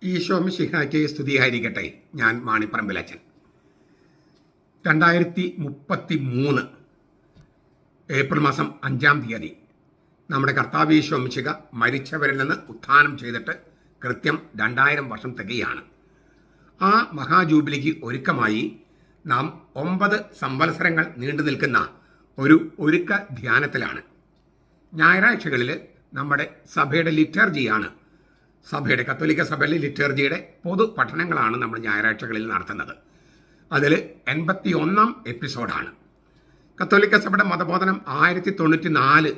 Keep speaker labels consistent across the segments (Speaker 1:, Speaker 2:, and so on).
Speaker 1: ഈശോ മിശിഹായ്ക്ക് സ്തുതിയായിരിക്കട്ടെ. ഞാൻ മാണിപ്പറമ്പിലച്ചൻ. 2033 ഏപ്രിൽ മാസം 5-ാം തീയതി നമ്മുടെ കർത്താവ് ഈശോ മിശിഹ മരിച്ചവരിൽ നിന്ന് ഉത്ഥാനം ചെയ്തിട്ട് കൃത്യം 2000 വർഷം തികയാണ്. ആ മഹാജൂബിലിക്ക് ഒരുക്കമായി നാം 9 സംവത്സരങ്ങൾ നീണ്ടു നിൽക്കുന്ന ഒരു ഒരുക്ക ധ്യാനത്തിലാണ്. ഞായറാഴ്ചകളിൽ നമ്മുടെ സഭയുടെ ലിറ്റർജിയാണ്, സഭയുടെ കത്തോലിക്ക സഭയിലെ ലിറ്റർജിയുടെ പൊതു പഠനങ്ങളാണ് നമ്മൾ ഞായറാഴ്ചകളിൽ നടത്തുന്നത്. അതിൽ 81-ാം എപ്പിസോഡാണ്. കത്തോലിക്ക സഭയുടെ മതബോധനം 1094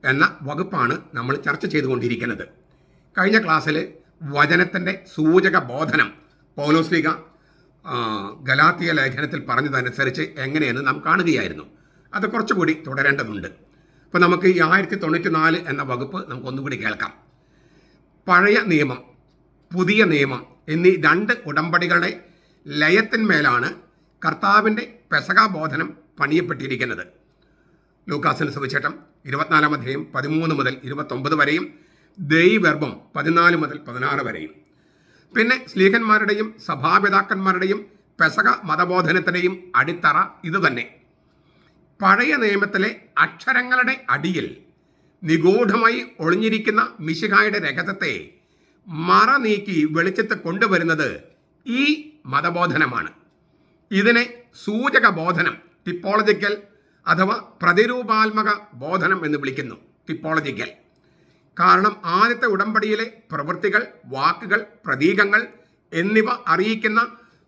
Speaker 1: എന്ന വകുപ്പാണ് നമ്മൾ ചർച്ച ചെയ്തുകൊണ്ടിരിക്കുന്നത്. കഴിഞ്ഞ ക്ലാസ്സിൽ വചനത്തിൻ്റെ സൂചക ബോധനം പൗലോസ്ലീഹ ഗലാത്തിയ ലേഖനത്തിൽ പറഞ്ഞതനുസരിച്ച് എങ്ങനെയെന്ന് നാം കാണുകയായിരുന്നു. അത് കുറച്ചുകൂടി തുടരേണ്ടതുണ്ട്. അപ്പോൾ നമുക്ക് ഈ 1094 എന്ന വകുപ്പ് നമുക്കൊന്നുകൂടി കേൾക്കാം. പഴയ നിയമം, പുതിയ നിയമം എന്നീ 2 ഉടമ്പടികളുടെ ലയത്തിന്മേലാണ് കർത്താവിൻ്റെ പെസഹ ബോധനം പണിയപ്പെട്ടിരിക്കുന്നത്. ലൂക്കാസിന് സുവിശേഷം 24-ാം അധ്യായം 13 മുതൽ 29 വരെയും ദൈവവർമ്മം 14 മുതൽ 16 വരെയും. പിന്നെ ശ്ലീഹന്മാരുടെയും സഭാപിതാക്കന്മാരുടെയും പെസഹ മതബോധനത്തിൻ്റെയും അടിത്തറ ഇതുതന്നെ. പഴയ നിയമത്തിലെ അക്ഷരങ്ങളുടെ അടിയിൽ നിഗൂഢമായി ഒളിഞ്ഞിരിക്കുന്ന മിശിഹായുടെ രഹസ്യത്തെ മറ നീക്കി വെളിച്ചത്ത് കൊണ്ടുവരുന്നത് ഈ മതബോധനമാണ്. ഇതിനെ സൂചക ബോധനം, ടിപ്പോളജിക്കൽ അഥവാ പ്രതിരൂപാത്മക ബോധനം എന്ന് വിളിക്കുന്നു. ടിപ്പോളജിക്കൽ കാരണം ആദ്യത്തെ ഉടമ്പടിയിലെ പ്രവൃത്തികൾ, വാക്കുകൾ, പ്രതീകങ്ങൾ എന്നിവ അറിയിക്കുന്ന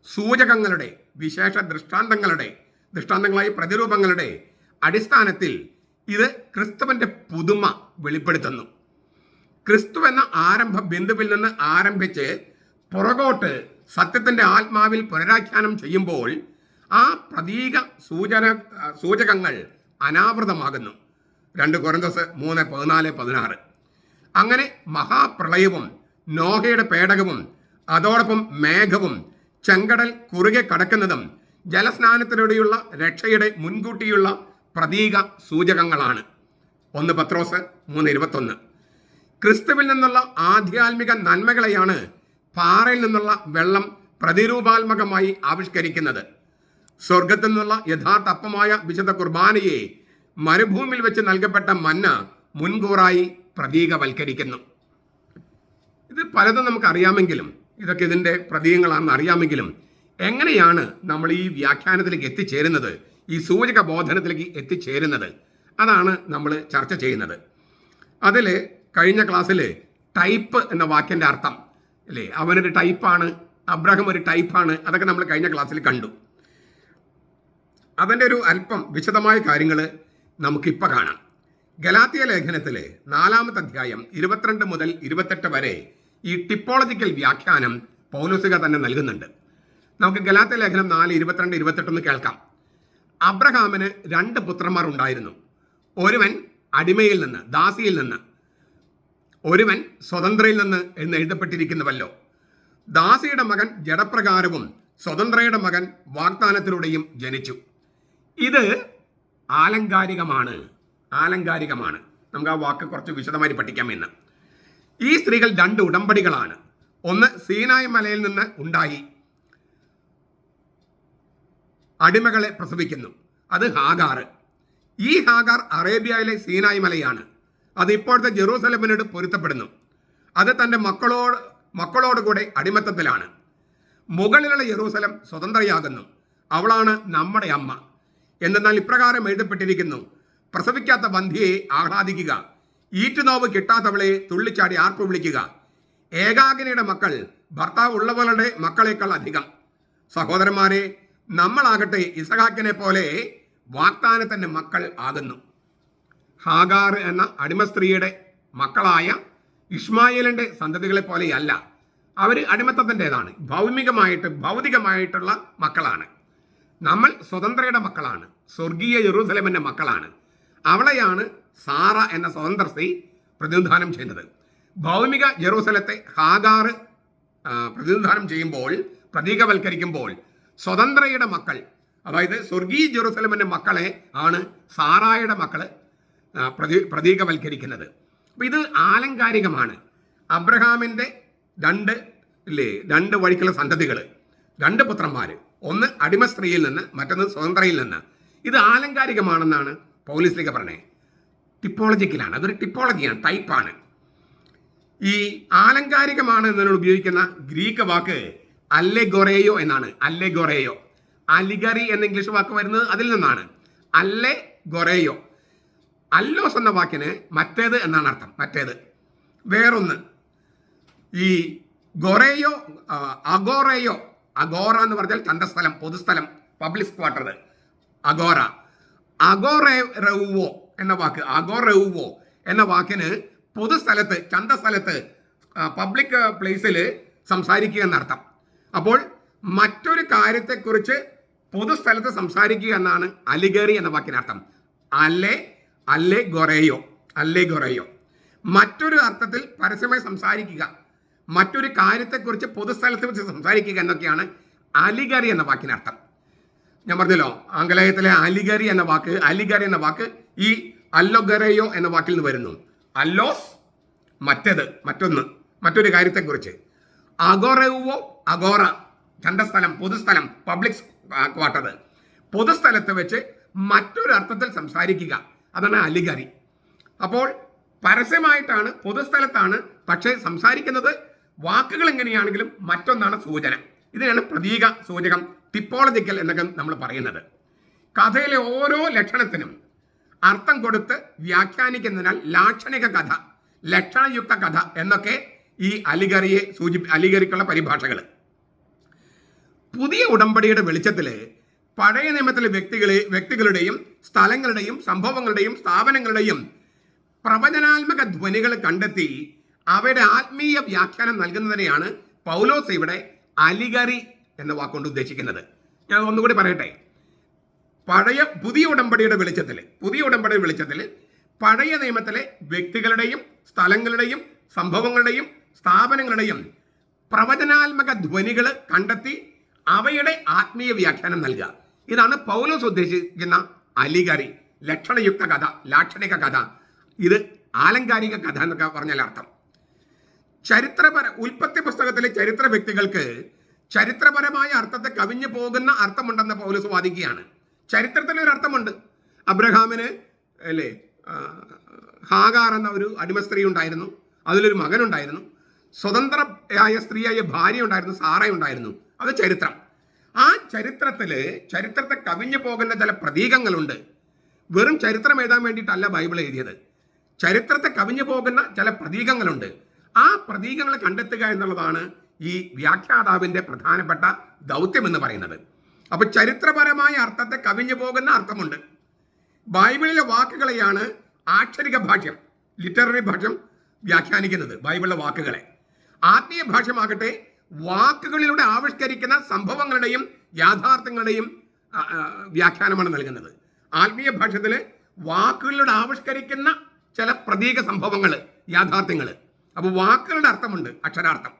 Speaker 1: സൂചകങ്ങളുടെ, വിശേഷ ദൃഷ്ടാന്തങ്ങളായി പ്രതിരൂപങ്ങളുടെ അടിസ്ഥാനത്തിൽ ഇത് ക്രിസ്തുവിൻ്റെ പുതുമ വെളിപ്പെടുത്തുന്നു. ക്രിസ്തു എന്ന ആരംഭ ബിന്ദുവിൽ നിന്ന് ആരംഭിച്ച് പുറകോട്ട് സത്യത്തിൻ്റെ ആത്മാവിൽ പുനരാഖ്യാനം ചെയ്യുമ്പോൾ ആ പ്രതീക സൂചകങ്ങൾ അനാവൃതമാകുന്നു. 2 കൊരിന്ത്യർ 3:14-16. അങ്ങനെ മഹാപ്രളയവും നോഹയുടെ പേടകവും അതോടൊപ്പം മേഘവും ചെങ്കടൽ കുറുകെ കടക്കുന്നതും ജലസ്നാനത്തിലൂടെയുള്ള രക്ഷയുടെ മുൻകൂട്ടിയുള്ള പ്രതീക സൂചകങ്ങളാണ്. 1 പത്രോസ് 3:21. ക്രിസ്തുവിൽ നിന്നുള്ള ആധ്യാത്മിക നന്മകളെയാണ് പാറയിൽ നിന്നുള്ള വെള്ളം പ്രതിരൂപാത്മകമായി ആവിഷ്കരിക്കുന്നത്. സ്വർഗത്തിൽ നിന്നുള്ള യഥാർത്ഥ അപ്പമായ വിശുദ്ധ കുർബാനയെ മരുഭൂമിയിൽ വെച്ച് നൽകപ്പെട്ട മന്ന മുൻകൂറായി പ്രതീകവൽക്കരിക്കുന്നു. ഇത് പലതും നമുക്കറിയാമെങ്കിലും, ഇതൊക്കെ ഇതിൻ്റെ പ്രതീകങ്ങളാണെന്ന് അറിയാമെങ്കിലും എങ്ങനെയാണ് നമ്മൾ ഈ വ്യാഖ്യാനത്തിലേക്ക് എത്തിച്ചേരുന്നത്, ഈ സൂചക ബോധനത്തിലേക്ക് എത്തിച്ചേരുന്നത്? അതാണ് നമ്മൾ ചർച്ച ചെയ്യുന്നത്. അതിൽ കഴിഞ്ഞ ക്ലാസ്സിൽ ടൈപ്പ് എന്ന വാക്കിൻ്റെ അർത്ഥം അല്ലേ, അവനൊരു ടൈപ്പാണ്, അബ്രഹാം ഒരു ടൈപ്പാണ്, അതൊക്കെ നമ്മൾ കഴിഞ്ഞ ക്ലാസ്സിൽ കണ്ടു. അതിൻ്റെ ഒരു അല്പം വിശദമായ കാര്യങ്ങൾ നമുക്കിപ്പോൾ കാണാം. ഗലാത്തിയ ലേഖനത്തിൽ 4-ാമത്തെ അധ്യായം 22 മുതൽ 28 വരെ ഈ ടിപ്പോളജിക്കൽ വ്യാഖ്യാനം പൗലോസ്ലീഹ തന്നെ നൽകുന്നുണ്ട്. നമുക്ക് ഗലാത്യ ലേഖനം 4, 22, 28 കേൾക്കാം. അബ്രഹാമിന് 2 പുത്രന്മാർ ഉണ്ടായിരുന്നു. ഒരുവൻ അടിമയിൽ നിന്ന്, ദാസിയിൽ നിന്ന്, ഒരുവൻ സ്വതന്ത്രയിൽ നിന്ന് എന്ന് എഴുതപ്പെട്ടിരിക്കുന്നുവല്ലോ. ദാസിയുടെ മകൻ ജഡപ്രകാരവും സ്വതന്ത്രയുടെ മകൻ വാഗ്ദാനത്തിലൂടെയും ജനിച്ചു. ഇത് ആലങ്കാരികമാണ്. നമുക്ക് ആ വാക്ക് കുറച്ച് വിശദമായി പഠിക്കാം ഇന്ന്. ഈ സ്ത്രീകൾ 2 ഉടമ്പടികളാണ്. ഒന്ന് സീനായ് മലയിൽ നിന്ന് ഉണ്ടായി അടിമകളെ പ്രസവിക്കുന്നു, അത് ഹാഗാർ. ഈ ഹാഗാർ അറേബ്യയിലെ സീനായ് മലയാണ്. അത് ഇപ്പോഴത്തെ ജെറൂസലമിനോട് പൊരുത്തപ്പെടുന്നു. അത് തൻ്റെ മക്കളോടുകൂടെ അടിമത്തത്തിലാണ്. മുകളിലുള്ള ജെറൂസലം സ്വതന്ത്രയാകുന്നു, അവളാണ് നമ്മുടെ അമ്മ. എന്നാൽ ഇപ്രകാരം എഴുതപ്പെട്ടിരിക്കുന്നു: പ്രസവിക്കാത്ത വന്ധ്യയെ ആഹ്ലാദിക്കുക, ഈറ്റുനോവ് കിട്ടാത്തവളെ തുള്ളിച്ചാടി ആർപ്പ് വിളിക്കുക. ഏകാകിനിയുടെ മക്കൾ ഭർത്താവ് ഉള്ളവളുടെ മക്കളേക്കാൾ അധികം. സഹോദരന്മാരെ, നമ്മളാകട്ടെ ഇസഹാക്കിനെ പോലെ വാഗ്ദാനത്തിൻ്റെ മക്കൾ ആകുന്നു. ഹാഗാർ എന്ന അടിമ സ്ത്രീയുടെ മക്കളായ ഇഷ്മായേലിൻ്റെ സന്തതികളെ പോലെയല്ല. അവർ അടിമത്തത്തിൻ്റെതാണ്, ഭൗതികമായിട്ടുള്ള മക്കളാണ്. നമ്മൾ സ്വതന്ത്രയുടെ മക്കളാണ്, സ്വർഗീയ ജെറൂസലേമിൻ്റെ മക്കളാണ്. അവളെയാണ് സാറ എന്ന സ്വതന്ത്ര സ്ത്രീ പ്രതിനിധാനം ചെയ്യുന്നത്. ഭൗമിക ജെറൂസലത്തെ ഹാഗാർ പ്രതിനിധാനം ചെയ്യുമ്പോൾ, പ്രതീകവൽക്കരിക്കുമ്പോൾ, സ്വതന്ത്രയുടെ മക്കൾ, അതായത് സ്വർഗീയ ജെറൂസലേമിൻ്റെ മക്കളെ ആണ് സാറായുടെ മക്കൾ പ്രതീകവൽക്കരിക്കുന്നത്. അപ്പോൾ ഇത് ആലങ്കാരികമാണ്. അബ്രഹാമിൻ്റെ 2 ഇല്ലേ, രണ്ട് വഴിക്കുള്ള സന്തതികൾ, രണ്ട് പുത്രന്മാർ, ഒന്ന് അടിമ സ്ത്രീയിൽ നിന്ന്, മറ്റൊന്ന് സ്വതന്ത്രയിൽ നിന്ന്. ഇത് ആലങ്കാരികമാണെന്നാണ് പൗലോസ് ലീഗ പറഞ്ഞത്. ടിപ്പോളജിക്കലാണ്, അതൊരു ടിപ്പോളജിയാണ്, ടൈപ്പാണ്. ഈ ആലങ്കാരികമാണ് എന്നതിനോട് ഉപയോഗിക്കുന്ന ഗ്രീക്ക് വാക്ക് അല്ലെഗൊറേയോ എന്നാണ്. അല്ലെഗൊറേയോ, അലിഗറി എന്ന ഇംഗ്ലീഷ് വാക്ക് വരുന്നത് അതിൽ നിന്നാണ്. അല്ലെഗൊറേയോ, അല്ലോസ് എന്ന വാക്കിന് മറ്റേത് എന്നാണ് അർത്ഥം, മറ്റേത്. വേറൊന്ന് ഈ ഗൊറേയോ, അഗോറേയോ, അഗോറ എന്ന് പറഞ്ഞാൽ ചന്തസ്ഥലം, പൊതുസ്ഥലം, പബ്ലിക് ക്വാർട്ടർ, അഗോറ. അഗോറെവോ എന്ന വാക്ക്, അഗോറെവോ എന്ന വാക്കിന് പൊതുസ്ഥലത്ത്, ചന്തസ്ഥലത്ത്, പബ്ലിക് പ്ലേസിൽ സംസാരിക്കുക എന്നർത്ഥം. അപ്പോൾ മറ്റൊരു കാര്യത്തെക്കുറിച്ച് പൊതുസ്ഥലത്ത് സംസാരിക്കുക എന്നാണ് അലിഗറി എന്ന വാക്കിനർത്ഥം. അല്ലെഗൊറേയോ. മറ്റൊരു അർത്ഥത്തിൽ പരസ്യമായി സംസാരിക്കുക, മറ്റൊരു കാര്യത്തെക്കുറിച്ച് പൊതുസ്ഥലത്ത് വെച്ച് സംസാരിക്കുക എന്നൊക്കെയാണ് അലിഗറി എന്ന വാക്കിനർത്ഥം. ഞാൻ പറഞ്ഞല്ലോ, ആംഗലേയത്തിലെ അലിഗറി എന്ന വാക്ക് ഈ അല്ലൊഗറേയോ എന്ന വാക്കിൽ നിന്ന് വരുന്നു. അല്ലോസ് മറ്റേത്, മറ്റൊരു കാര്യത്തെക്കുറിച്ച്. അഗോറെവോ, അഗോറ ചന്തസ്ഥലം, പൊതുസ്ഥലം, പബ്ലിക് ക്വാർട്ടർ, പൊതുസ്ഥലത്ത് വെച്ച് മറ്റൊരു അർത്ഥത്തിൽ സംസാരിക്കുക, അതാണ് അലിഗറി. അപ്പോൾ പരസ്യമായിട്ടാണ്, പൊതുസ്ഥലത്താണ്, പക്ഷേ സംസാരിക്കുന്നത് വാക്കുകൾ എങ്ങനെയാണെങ്കിലും മറ്റൊന്നാണ് സൂചന. ഇതിനാണ് പ്രതീക സൂചകം, ടിപ്പോളജിക്കൽ എന്നൊക്കെ നമ്മൾ പറയുന്നത്. കഥയിലെ ഓരോ ലക്ഷണത്തിനും അർത്ഥം കൊടുത്ത് വ്യാഖ്യാനിക്കുന്നതിനാൽ ലാക്ഷണിക കഥ, ലക്ഷണയുക്ത കഥ എന്നൊക്കെ ഈ അലിഗറിക്കുള്ള പരിഭാഷകൾ. പുതിയ ഉടമ്പടിയുടെ വെളിച്ചത്തിൽ പഴയ നിയമത്തിലെ വ്യക്തികളുടെയും സ്ഥലങ്ങളുടെയും സംഭവങ്ങളുടെയും സ്ഥാപനങ്ങളുടെയും പ്രവചനാത്മക ധ്വനികൾ കണ്ടെത്തി അവയുടെ ആത്മീയ വ്യാഖ്യാനം നൽകുന്നതിനെയാണ് പൗലോസ് ഇവിടെ അലിഗറി എന്ന വാക്കുകൊണ്ട് ഉദ്ദേശിക്കുന്നത്. ഞാൻ ഒന്നുകൂടി പറയട്ടെ. പുതിയ ഉടമ്പടിയുടെ വെളിച്ചത്തിൽ പഴയ നിയമത്തിലെ വ്യക്തികളുടെയും സ്ഥലങ്ങളുടെയും സംഭവങ്ങളുടെയും സ്ഥാപനങ്ങളുടെയും പ്രവചനാത്മക ധ്വനികൾ കണ്ടെത്തി അവയുടെ ആത്മീയ വ്യാഖ്യാനം നൽകുക. ഇതാണ് പൗലോസ് ഉദ്ദേശിക്കുന്ന അലിഗറി, ലക്ഷണയുക്ത കഥ, ലാക്ഷണിക കഥ. ഇത് ആലങ്കാരിക കഥ എന്നൊക്കെ പറഞ്ഞാൽ അർത്ഥം. ഉൽപ്പത്തി പുസ്തകത്തിലെ ചരിത്ര വ്യക്തികൾക്ക് ചരിത്രപരമായ അർത്ഥത്തെ കവിഞ്ഞു പോകുന്ന അർത്ഥമുണ്ടെന്ന് പൗലോസ് വാദിക്കുകയാണ്. ചരിത്രത്തിന് ഒരു അർത്ഥമുണ്ട്. അബ്രഹാമിന് അല്ലേ ഹാഗാർ എന്ന ഒരു അടിമ സ്ത്രീ ഉണ്ടായിരുന്നു, അതിലൊരു മകനുണ്ടായിരുന്നു. സ്വതന്ത്രയായ സ്ത്രീയായ ഭാര്യ ഉണ്ടായിരുന്നു, സാറ ഉണ്ടായിരുന്നു. അത് ചരിത്രം. ആ ചരിത്രത്തെ കവിഞ്ഞു പോകുന്ന ചില പ്രതീകങ്ങളുണ്ട്. വെറും ചരിത്രം എഴുതാൻ വേണ്ടിയിട്ടല്ല ബൈബിൾ എഴുതിയത്. ചരിത്രത്തെ കവിഞ്ഞു പോകുന്ന ചില പ്രതീകങ്ങളുണ്ട്. ആ പ്രതീകങ്ങൾ കണ്ടെത്തുക എന്നുള്ളതാണ് ഈ വ്യാഖ്യാതാവിന്റെ പ്രധാനപ്പെട്ട ദൗത്യം എന്ന് പറയുന്നത്. അപ്പൊ ചരിത്രപരമായ അർത്ഥത്തെ കവിഞ്ഞു പോകുന്ന അർത്ഥമുണ്ട്. ബൈബിളിലെ വാക്കുകളെയാണ് ആക്ഷരിക ഭാഷ്യം, ലിറ്റററി ഭാഷ്യം വ്യാഖ്യാനിക്കുന്നത്, ബൈബിളിലെ വാക്കുകളെ. ആത്മീയ ഭാഷ്യമാകട്ടെ വാക്കുകളിലൂടെ ആവിഷ്കരിക്കുന്ന സംഭവങ്ങളുടെയും യാഥാർത്ഥ്യങ്ങളുടെയും വ്യാഖ്യാനമാണ് നൽകുന്നത്. ആത്മീയ ഭാഷ്യത്തിൽ വാക്കുകളിലൂടെ ആവിഷ്കരിക്കുന്ന ചില പ്രതീക സംഭവങ്ങൾ, യാഥാർത്ഥ്യങ്ങൾ. അപ്പോൾ വാക്കുകളുടെ അർത്ഥമുണ്ട്, അക്ഷരാർത്ഥം.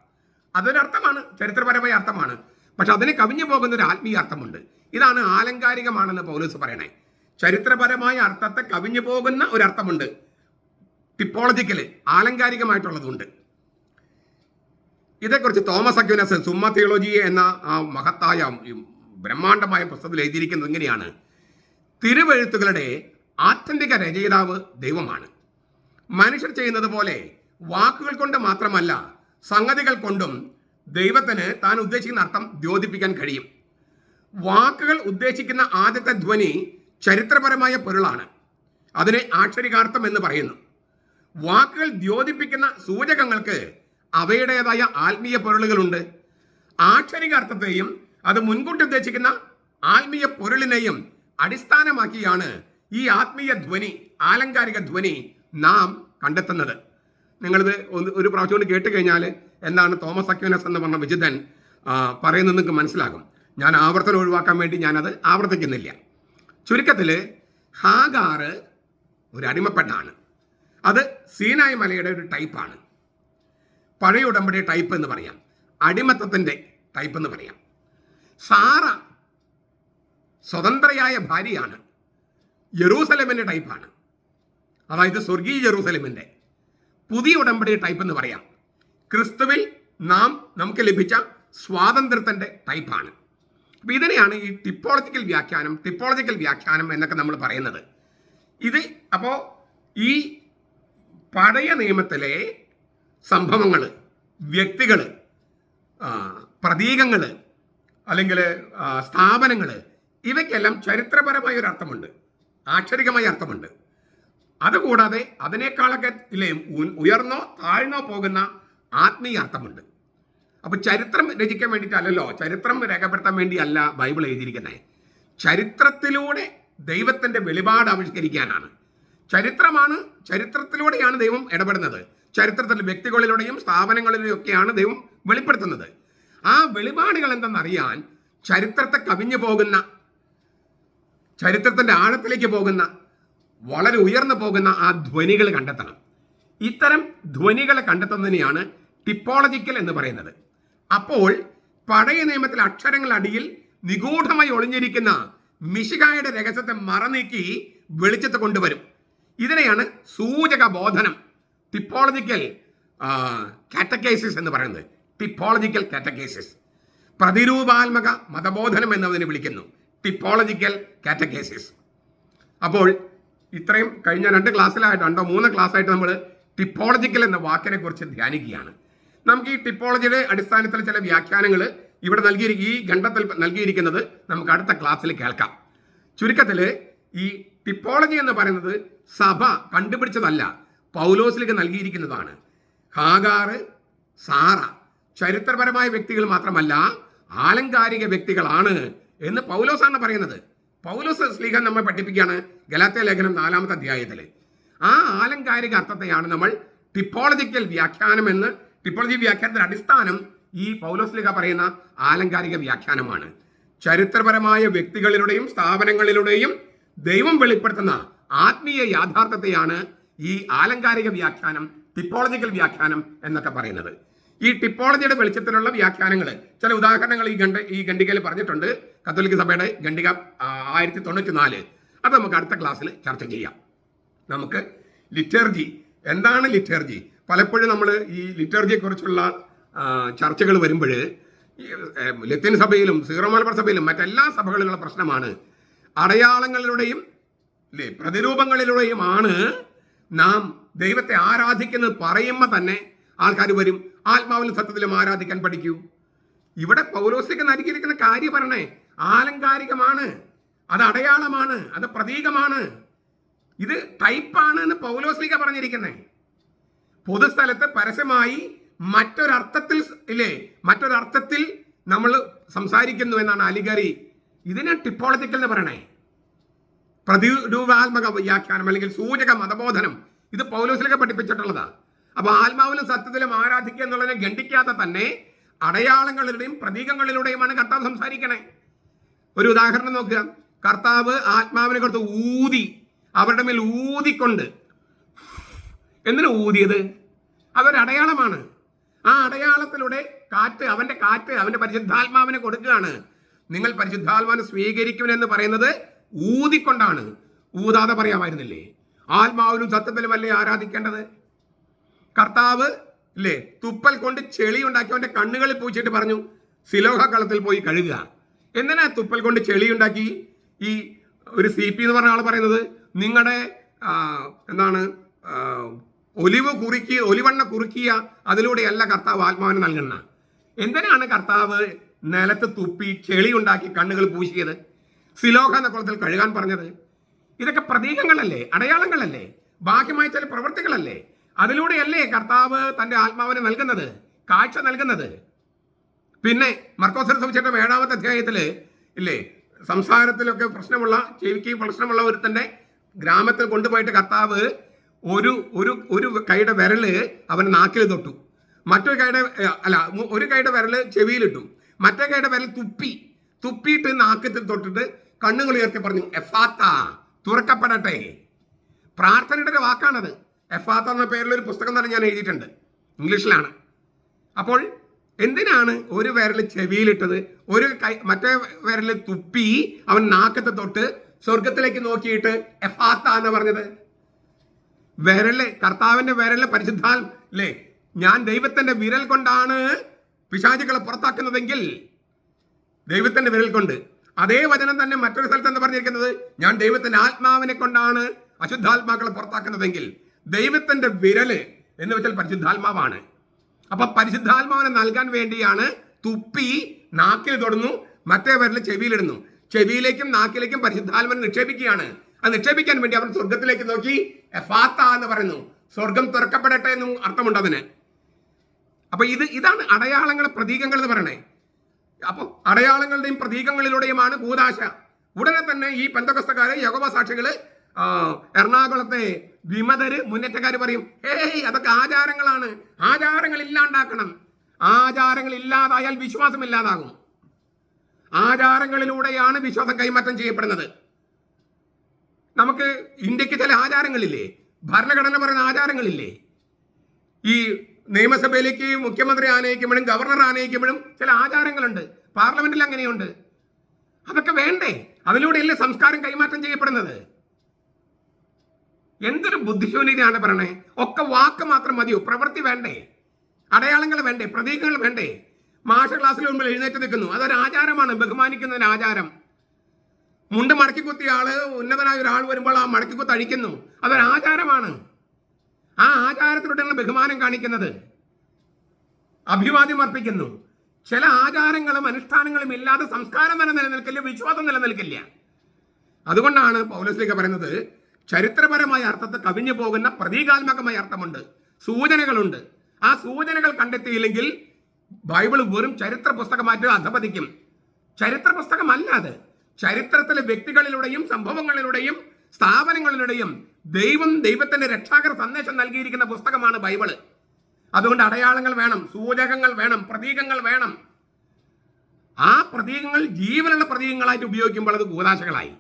Speaker 1: അതൊരർത്ഥമാണ്, ചരിത്രപരമായ അർത്ഥമാണ്. പക്ഷെ അതിന് കവിഞ്ഞു പോകുന്ന ഒരു ആത്മീയ അർത്ഥമുണ്ട്. ഇതാണ് ആലങ്കാരികമാണെന്ന് പൗലോസ് പറയണേ. ചരിത്രപരമായ അർത്ഥത്തെ കവിഞ്ഞു പോകുന്ന ഒരു അർത്ഥമുണ്ട്, ടിപ്പോളജിക്കല്, ആലങ്കാരികമായിട്ടുള്ളതുണ്ട്. ഇതേക്കുറിച്ച് തോമസ് അക്വിനസ് സുമ്മ തിയോളജി എന്ന ആ മഹത്തായ ബ്രഹ്മാണ്ഡമായ പുസ്തകത്തിൽ എഴുതിയിരിക്കുന്നത് ഇങ്ങനെയാണ്: തിരുവെഴുത്തുകളുടെ ആത്യന്തിക രചയിതാവ് ദൈവമാണ്. മനുഷ്യർ ചെയ്യുന്നത് പോലെ വാക്കുകൾ കൊണ്ട് മാത്രമല്ല, സംഗതികൾ കൊണ്ടും ദൈവത്തിന് താൻ ഉദ്ദേശിക്കുന്ന അർത്ഥം ദ്യോതിപ്പിക്കാൻ കഴിയും. വാക്കുകൾ ഉദ്ദേശിക്കുന്ന ആദ്യത്തെ ധ്വനി ചരിത്രപരമായ പൊരുളാണ്. അതിനെ ആക്ഷരികാർത്ഥം എന്ന് പറയുന്നു. വാക്കുകൾ ദ്യോതിപ്പിക്കുന്ന സൂചകങ്ങൾക്ക് അവയുടേതായ ആത്മീയ പൊരുളുകളുണ്ട്. ആക്ഷരികാർത്ഥത്തെയും അത് മുൻകൂട്ടി ഉദ്ദേശിക്കുന്ന ആത്മീയ പൊരുളിനെയും അടിസ്ഥാനമാക്കിയാണ് ഈ ആത്മീയ ധ്വനി, ആലങ്കാരിക ധ്വനി നാം കണ്ടെത്തുന്നത്. നിങ്ങളിത് ഒരു പ്രാവശ്യം കൊണ്ട് കേട്ട് കഴിഞ്ഞാൽ എന്താണ് തോമസ് അക്വിനസ് എന്ന് പറഞ്ഞ വിശുദ്ധൻ പറയുന്നത് നിങ്ങൾക്ക് മനസ്സിലാകും. ഞാൻ ആവർത്തനം ഒഴിവാക്കാൻ വേണ്ടി ഞാനത് ആവർത്തിക്കുന്നില്ല. ചുരുക്കത്തിൽ ഹാഗാർ ഒരു അടിമപ്പെട്ടാണ്. അത് സീനായ് മലയുടെ ഒരു ടൈപ്പാണ്. പഴയ ഉടമ്പടിയുടെ ടൈപ്പ് എന്ന് പറയാം, അടിമത്തത്തിൻ്റെ ടൈപ്പ് എന്ന് പറയാം. സാറ സ്വതന്ത്രയായ ഭാര്യയാണ്, യെറൂസലേമിൻ്റെ ടൈപ്പാണ്. അതായത് സ്വർഗീയ യെറൂസലേമിൻ്റെ. പുതിയ ഉടമ്പടിയുടെ ടൈപ്പ് എന്ന് പറയാം. ക്രിസ്തുവിൽ നമുക്ക് ലഭിച്ച സ്വാതന്ത്ര്യത്തിൻ്റെ ടൈപ്പാണ്. അപ്പം ഇതിനെയാണ് ഈ ടിപ്പോളജിക്കൽ വ്യാഖ്യാനം എന്നൊക്കെ നമ്മൾ പറയുന്നത്. ഇത് അപ്പോൾ ഈ പഴയ നിയമത്തിലെ സംഭവങ്ങൾ, വ്യക്തികൾ, പ്രതീകങ്ങൾ അല്ലെങ്കിൽ സ്ഥാപനങ്ങൾ, ഇവയ്ക്കെല്ലാം ചരിത്രപരമായ ഒരു അർത്ഥമുണ്ട്, ആക്ഷരികമായ അർത്ഥമുണ്ട്. അതുകൂടാതെ അതിനേക്കാളൊക്കെ ഉയർന്നോ താഴ്ന്നോ പോകുന്ന ആത്മീയ അർത്ഥമുണ്ട്. അപ്പൊ ചരിത്രം രചിക്കാൻ വേണ്ടിയിട്ടല്ലല്ലോ, ചരിത്രം രേഖപ്പെടുത്താൻ വേണ്ടിയല്ല ബൈബിൾ എഴുതിയിരിക്കുന്നത്. ചരിത്രത്തിലൂടെ ദൈവത്തിന്റെ വെളിപാട് ആവിഷ്കരിക്കാനാണ്. ചരിത്രത്തിലൂടെയാണ് ദൈവം ഇടപെടുന്നത്. ചരിത്രത്തിലെ വ്യക്തികളിലൂടെയും സ്ഥാപനങ്ങളിലൂടെയും ഒക്കെയാണ് ദൈവം വെളിപ്പെടുത്തുന്നത്. ആ വെളിപാടുകൾ എന്തെന്നറിയാൻ ചരിത്രത്തെ കവിഞ്ഞു പോകുന്ന, ചരിത്രത്തിന്റെ ആഴത്തിലേക്ക് പോകുന്ന, വളരെ ഉയർന്നു പോകുന്ന ആ ധ്വനികൾ കണ്ടെത്തണം. ഇത്തരം ധ്വനികളെ കണ്ടെത്തുന്നതിനെയാണ് ടിപ്പോളജിക്കൽ എന്ന് പറയുന്നത്. അപ്പോൾ പഴയ നിയമത്തിലെ അക്ഷരങ്ങൾ അടിയിൽ നിഗൂഢമായി ഒളിഞ്ഞിരിക്കുന്ന മിശിഹായുടെ രഹസ്യത്തെ മറനീക്കി വെളിച്ചത്തെ കൊണ്ടുവരും. ഇതിനെയാണ് സൂചക ബോധനം, ടിപ്പോളജിക്കൽ കാറ്റക്കേസിസ് എന്ന് പറയുന്നത്. ടിപ്പോളജിക്കൽ കാറ്റക്കേസിസ്, പ്രതിരൂപാത്മക മതബോധനം എന്നതിനെ വിളിക്കുന്നു, ടിപ്പോളജിക്കൽ കാറ്റക്കേസിസ്. അപ്പോൾ ഇത്രയും കഴിഞ്ഞ 2 ക്ലാസ്സായിട്ട് നമ്മൾ ടിപ്പോളജിക്കൽ എന്ന വാക്കിനെ കുറിച്ച് ധ്യാനിക്കുകയാണ്. നമുക്ക് ഈ ടിപ്പോളജിയുടെ അടിസ്ഥാനത്തിൽ ചില വ്യാഖ്യാനങ്ങൾ ഇവിടെ ഈ ഖണ്ഡത്തിൽ നൽകിയിരിക്കുന്നത് നമുക്ക് അടുത്ത ക്ലാസ്സിൽ കേൾക്കാം. ചുരുക്കത്തിൽ ഈ ടിപ്പോളജി എന്ന് പറയുന്നത് സഭ കണ്ടുപിടിച്ചതല്ല, പൗലോസിലേക്ക് നൽകിയിരിക്കുന്നതാണ്. ഹാഗാർ, സാറ ചരിത്രപരമായ വ്യക്തികൾ മാത്രമല്ല, ആലങ്കാരിക വ്യക്തികളാണ് എന്ന് പൗലോസാണ് പറയുന്നത്. പൗലോസ് ശ്ലീഹൻ നമ്മെ പഠിപ്പിക്കുകയാണ് ഗലാത്യ ലേഖനം 4-ാമത്തെ അധ്യായത്തിൽ. ആ ആലങ്കാരിക അർത്ഥത്തെയാണ് നമ്മൾ ടിപ്പോളജിക്കൽ വ്യാഖ്യാനം എന്ന്, ടിപ്പോളജി വ്യാഖ്യാനത്തിന്റെ അടിസ്ഥാനം ഈ പൗലോസ് ശ്ലീഹ പറയുന്ന ആലങ്കാരിക വ്യാഖ്യാനമാണ്. ചരിത്രപരമായ വ്യക്തികളിലൂടെയും സ്ഥാപനങ്ങളിലൂടെയും ദൈവം വെളിപ്പെടുത്തുന്ന ആത്മീയ യാഥാർത്ഥ്യത്തെയാണ് ഈ ആലങ്കാരിക വ്യാഖ്യാനം, ടിപ്പോളജിക്കൽ വ്യാഖ്യാനം എന്നൊക്കെ പറയുന്നത്. ഈ ടിപ്പോളജിയുടെ വെളിച്ചത്തിലുള്ള വ്യാഖ്യാനങ്ങൾ, ചില ഉദാഹരണങ്ങൾ ഈ ഖണ്ഡികയിൽ പറഞ്ഞിട്ടുണ്ട്. കത്തോലിക്ക സഭയുടെ ഖണ്ഡിക 1094. അത് നമുക്ക് അടുത്ത ക്ലാസ്സിൽ ചർച്ച ചെയ്യാം. നമുക്ക് ലിറ്റർജി, എന്താണ് ലിറ്റർജി? പലപ്പോഴും നമ്മൾ ഈ ലിറ്റർജിയെ കുറിച്ചുള്ള ചർച്ചകൾ വരുമ്പോൾ ലത്തീൻ സഭയിലും സീറോ മലബാർ സഭയിലും മറ്റെല്ലാ സഭകളിലുള്ള പ്രശ്നമാണ്, അടയാളങ്ങളിലൂടെയും പ്രതിരൂപങ്ങളിലൂടെയുമാണ് നാം ദൈവത്തെ ആരാധിക്കുന്നത് പറയുമ്പോൾ തന്നെ ആൾക്കാർ വരും, ആത്മാവിലും സത്യത്തിലും ആരാധിക്കാൻ പഠിക്കൂ. ഇവിടെ പൗലോസിലേക്ക് നൽകിയിരിക്കുന്ന കാര്യം പറഞ്ഞേ, ആലങ്കാരികമാണ്, അത് അടയാളമാണ്, അത് പ്രതീകമാണ്, ഇത് ടൈപ്പാണ് എന്ന് പൗലോസിലേക്ക് പറഞ്ഞിരിക്കുന്നത്. പൊതുസ്ഥലത്ത് പരസ്യമായി മറ്റൊരർത്ഥത്തിൽ നമ്മൾ സംസാരിക്കുന്നു എന്നാണ് അലിഗറി. ഇതിനെ ടിപ്പോളജിക്കൽ എന്ന് പറയണേ. പ്രതിരൂപാത്മക വ്യാഖ്യാനം അല്ലെങ്കിൽ സൂചക മതബോധനം, ഇത് പൗലോസിലേക്ക് പഠിപ്പിച്ചിട്ടുള്ളതാണ്. അപ്പൊ ആത്മാവിലും സത്യത്തിലും ആരാധിക്കുക എന്നുള്ളതിനെ ഖണ്ഡിക്കാതെ തന്നെ അടയാളങ്ങളിലൂടെയും പ്രതീകങ്ങളിലൂടെയുമാണ് കർത്താവ് സംസാരിക്കണേ. ഒരു ഉദാഹരണം നോക്കുക. കർത്താവ് ആത്മാവിനെ കൊടുത്ത് അവരുടെ മേൽ ഊതിക്കൊണ്ട്, എന്തിനാ ഊതിയത്? അതൊരു അടയാളമാണ്. ആ അടയാളത്തിലൂടെ അവന്റെ പരിശുദ്ധാത്മാവിനെ കൊടുക്കുകയാണ്. നിങ്ങൾ പരിശുദ്ധാത്മാവിനെ സ്വീകരിക്കുമെന്ന് പറയുന്നത് ഊതിക്കൊണ്ടാണ്. ഊതാതെ പറയാമായിരുന്നില്ലേ? ആത്മാവിനും സത്യത്തിലും അല്ലേ ആരാധിക്കേണ്ടത്? കർത്താവ് തുപ്പൽ കൊണ്ട് ചെളി ഉണ്ടാക്കി അവന്റെ കണ്ണുകളിൽ പൂച്ചിട്ട് പറഞ്ഞു, സിലോഹ കളത്തിൽ പോയി കഴുകുക. എന്തിനാ തുപ്പൽ കൊണ്ട് ചെളി ഉണ്ടാക്കി? ഈ ഒരു CP എന്ന് പറഞ്ഞ ആൾ പറയുന്നത് നിങ്ങളുടെ ഒലിവെണ്ണ കുറുക്കിയ അതിലൂടെയല്ല കർത്താവ് ആത്മാവിനെ നൽകുന്ന. എന്തിനാണ് കർത്താവ് നിലത്ത് തുപ്പി ചെളി ഉണ്ടാക്കി കണ്ണുകൾ പൂശിയത്? സിലോഹ എന്ന കുളത്തിൽ കഴുകാൻ പറഞ്ഞത്? ഇതൊക്കെ പ്രതീകങ്ങളല്ലേ, അടയാളങ്ങളല്ലേ, ബാഹ്യമായ ചില പ്രവൃത്തികളല്ലേ? അതിലൂടെയല്ലേ കർത്താവ് തന്റെ ആത്മാവിനെ നൽകുന്നത്, കാഴ്ച നൽകുന്നത്? പിന്നെ മർക്കോസ് സുവിശേഷം 7-ാമത്തെ അധ്യായത്തില് സംസാരത്തിലൊക്കെ ചെവിക്ക് പ്രശ്നമുള്ള ഒരുത്തന്റെ ഗ്രാമത്തിൽ കൊണ്ടുപോയിട്ട് കർത്താവ് ഒരു കൈയുടെ വിരല് അവന്റെ നാക്കിൽ തൊട്ടു, ഒരു കൈയുടെ വിരല് ചെവിയിലിട്ടു, മറ്റേ കൈയുടെ വിരൽ തുപ്പിയിട്ട് നാക്കത്തിൽ തൊട്ടിട്ട് കണ്ണുകൾ ഉയർത്തി പറഞ്ഞു, എഫാത്ത, തുറക്കപ്പെടട്ടെ. പ്രാർത്ഥനയുടെ ഒരു വാക്കാണത്. എഫാത്ത എന്ന പേരിലൊരു പുസ്തകം തന്നെ ഞാൻ എഴുതിയിട്ടുണ്ട്, ഇംഗ്ലീഷിലാണ്. അപ്പോൾ എന്തിനാണ് ഒരു വിരൽ ചെവിയിലിട്ടത്, മറ്റേ വിരൽ തുപ്പി അവൻ നാക്കത്തെ തൊട്ട് സ്വർഗത്തിലേക്ക് നോക്കിയിട്ട് എഫാത്ത എന്ന് പറഞ്ഞത്? കർത്താവിന്റെ വിരല് ഞാൻ ദൈവത്തിന്റെ വിരൽ കൊണ്ടാണ് പിശാചുക്കളെ പുറത്താക്കുന്നതെങ്കിൽ, ദൈവത്തിന്റെ വിരൽ കൊണ്ട്, അതേ വചനം തന്നെ മറ്റൊരു സ്ഥലത്ത് എന്ന് പറഞ്ഞിരിക്കുന്നത് ഞാൻ ദൈവത്തിന്റെ ആത്മാവിനെ കൊണ്ടാണ് അശുദ്ധാത്മാക്കളെ പുറത്താക്കുന്നതെങ്കിൽ, ദൈവത്തിന്റെ വിരല് എന്ന് വെച്ചാൽ പരിശുദ്ധാത്മാവാണ്. അപ്പൊ പരിശുദ്ധാത്മാവിനെ നൽകാൻ വേണ്ടിയാണ് തുപ്പി നാക്കിൽ തൊടുന്നു, മറ്റേ വിരൽ ചെവിയിലിടുന്നു. ചെവിയിലേക്കും നാക്കിലേക്കും പരിശുദ്ധാത്മാവിനെ നിക്ഷേപിക്കുകയാണ്. അത് നിക്ഷേപിക്കാൻ വേണ്ടി അവർ സ്വർഗത്തിലേക്ക് നോക്കി എഫാത്ത എന്ന് പറയുന്നു, സ്വർഗം തുറക്കപ്പെടട്ടെ എന്നും അർത്ഥമുണ്ട് അതിന്. അപ്പൊ ഇതാണ് അടയാളങ്ങളെ പ്രതീകങ്ങൾ എന്ന് പറയണേ. അപ്പൊ അടയാളങ്ങളുടെയും പ്രതീകങ്ങളിലൂടെയുമാണ് കൂദാശ. ഉടനെ തന്നെ ഈ പെന്തക്കോസ്തക്കാര്, യഹോവ സാക്ഷികള്, എറണാകുളത്തെ വിമതര്, മുന്നേറ്റക്കാര് പറയും, ഏയ് അതൊക്കെ ആചാരങ്ങളാണ്, ആചാരങ്ങൾ ഇല്ലാണ്ടാക്കണം. ആചാരങ്ങൾ ഇല്ലാതായാൽ വിശ്വാസം ഇല്ലാതാകും. ആചാരങ്ങളിലൂടെയാണ് വിശ്വാസം കൈമാറ്റം ചെയ്യപ്പെടുന്നത്. നമുക്ക് ഇന്ത്യക്ക് ചില ആചാരങ്ങളില്ലേ, ഭരണഘടന പറയുന്ന ആചാരങ്ങളില്ലേ. ഈ നിയമസഭയിലേക്ക് മുഖ്യമന്ത്രി ആനയിക്കുമ്പോഴും ഗവർണർ ആനയിക്കുമ്പോഴും ചില ആചാരങ്ങളുണ്ട്. പാർലമെന്റിൽ അങ്ങനെയുണ്ട്. അതൊക്കെ വേണ്ടേ? അതിലൂടെയല്ലേ സംസ്കാരം കൈമാറ്റം ചെയ്യപ്പെടുന്നത്. എന്തൊരു ബുദ്ധിശൂന്യതയാണ് പറയണേ. ഒക്കെ വാക്ക് മാത്രം മതിയോ? പ്രവൃത്തി വേണ്ടേ? അടയാളങ്ങൾ വേണ്ടേ? പ്രതീകങ്ങൾ വേണ്ടേ? മാഷ ക്ലാസ്സിൽ മുമ്പിൽ എഴുന്നേറ്റ് നിൽക്കുന്നു, അതൊരു ആചാരമാണ്, ബഹുമാനിക്കുന്നതിന് ആചാരം. മുണ്ട് മടക്കിക്കുത്തിയ ആള്, ഉന്നതനായ ഒരാൾ വരുമ്പോൾ ആ മടക്കിക്കുത്ത് അഴിക്കുന്നു, അതൊരു ആചാരമാണ്. ആ ആചാരത്തിലൂടെയാണ് ബഹുമാനം കാണിക്കുന്നത്, അഭിവാദ്യം അർപ്പിക്കുന്നു. ചില ആചാരങ്ങളും അനുഷ്ഠാനങ്ങളും ഇല്ലാതെ സംസ്കാരം തന്നെ നിലനിൽക്കില്ല, വിശ്വാസം നിലനിൽക്കില്ല. അതുകൊണ്ടാണ് പൗലോസ്ലീഹ പറയുന്നത്, ചരിത്രപരമായ അർത്ഥത്തെ കവിഞ്ഞു പോകുന്ന പ്രതീകാത്മകമായ അർത്ഥമുണ്ട്, സൂചനകളുണ്ട്. ആ സൂചനകൾ കണ്ടെത്തിയില്ലെങ്കിൽ ബൈബിൾ വെറും ചരിത്ര പുസ്തകമായിട്ട് അധപതിക്കും. ചരിത്ര പുസ്തകമല്ല അത്. ചരിത്രത്തിലെ വ്യക്തികളിലൂടെയും സംഭവങ്ങളിലൂടെയും സ്ഥാപനങ്ങളിലൂടെയും ദൈവത്തിന്റെ രക്ഷാകര സന്ദേശം നൽകിയിരിക്കുന്ന പുസ്തകമാണ് ബൈബിള്. അതുകൊണ്ട് അടയാളങ്ങൾ വേണം, സൂചകങ്ങൾ വേണം, പ്രതീകങ്ങൾ വേണം. ആ പ്രതീകങ്ങൾ ജീവനുള്ള പ്രതീകങ്ങളായിട്ട് ഉപയോഗിക്കുമ്പോൾ അത് കൂദാശകളായി.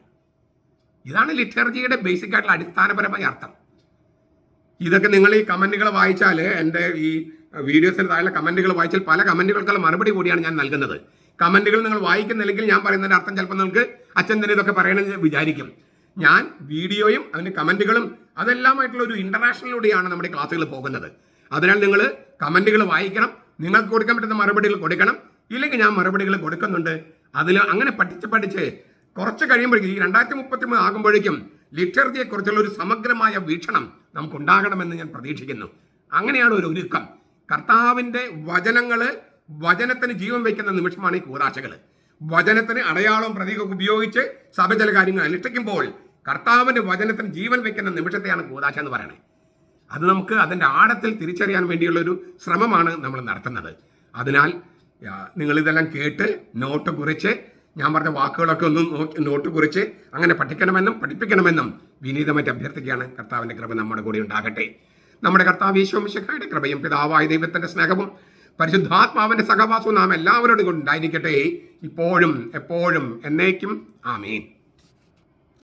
Speaker 1: ഇതാണ് ലിറ്റർജിയുടെ ബേസിക് ആയിട്ടുള്ള അടിസ്ഥാനപരമായ അർത്ഥം. ഇതൊക്കെ നിങ്ങൾ ഈ കമന്റുകൾ വായിച്ചാൽ, എൻ്റെ ഈ വീഡിയോസിന് താഴെ കമന്റുകൾ വായിച്ചാൽ പല കമന്റുകൾക്കുള്ള മറുപടി കൂടിയാണ് ഞാൻ നൽകുന്നത്. കമന്റുകൾ നിങ്ങൾ വായിക്കുന്നില്ലെങ്കിൽ ഞാൻ പറയുന്നതിന്റെ അർത്ഥം ചിലപ്പോൾ നിങ്ങൾക്ക് അച്ഛൻ തന്നെ ഇതൊക്കെ പറയണമെന്ന് വിചാരിക്കും. ഞാൻ വീഡിയോയും അതിന് കമന്റുകളും അതെല്ലാമായിട്ടുള്ള ഒരു ഇന്ററാക്ഷനിലൂടെയാണ് നമ്മുടെ ക്ലാസ്സുകൾ പോകുന്നത്. അതിനാൽ നിങ്ങൾ കമന്റുകൾ വായിക്കണം, നിങ്ങൾക്ക് കൊടുക്കാൻ പറ്റുന്ന മറുപടികൾ കൊടുക്കണം. ഇല്ലെങ്കിൽ ഞാൻ മറുപടികൾ കൊടുക്കുന്നുണ്ട്. അതിൽ അങ്ങനെ പഠിച്ച് കുറച്ച് കഴിയുമ്പോഴേക്കും, ഈ 2033 ആകുമ്പോഴേക്കും ലിറ്റർജിയെ കുറിച്ചുള്ള ഒരു സമഗ്രമായ വീക്ഷണം നമുക്കുണ്ടാകണമെന്ന് ഞാൻ പ്രതീക്ഷിക്കുന്നു. അങ്ങനെയാണ് ഒരു ഒരുക്കം. കർത്താവിന്റെ വചനത്തിന് ജീവൻ വയ്ക്കുന്ന നിമിഷമാണ് ഈ കൂദാശകൾ. വചനത്തിന് അടയാളവും പ്രതീകവും ഉപയോഗിച്ച് സഭ ചില കാര്യങ്ങൾ അനുഷ്ഠിക്കുമ്പോൾ കർത്താവിന്റെ വചനത്തിന് ജീവൻ വയ്ക്കുന്ന നിമിഷത്തെയാണ് കൂദാശ എന്ന് പറയുന്നത്. അത് നമുക്ക് അതിന്റെ ആഴത്തിൽ തിരിച്ചറിയാൻ വേണ്ടിയുള്ള ഒരു ശ്രമമാണ് നമ്മൾ നടത്തുന്നത്. അതിനാൽ നിങ്ങൾ ഇതെല്ലാം കേട്ട് നോട്ട് കുറിച്ച്, ഞാൻ പറഞ്ഞ വാക്കുകളൊക്കെ ഒന്ന് നോട്ട് കുറിച്ച് അങ്ങനെ പഠിക്കണമെന്നും പഠിപ്പിക്കണമെന്നും വിനീതമായിട്ട് അഭ്യർത്ഥിക്കുകയാണ്. കർത്താവിന്റെ കൃപ നമ്മുടെ കൂടെ ഉണ്ടാകട്ടെ. നമ്മുടെ കർത്താവ് യേശു മിശിഹായുടെ കൃപയും പിതാവായ ദൈവത്തിന്റെ സ്നേഹവും പരിശുദ്ധാത്മാവിന്റെ സഹവാസവും നാം എല്ലാവരോടും ഉണ്ടായിരിക്കട്ടെ, ഇപ്പോഴും എപ്പോഴും എന്നേക്കും. ആമേൻ.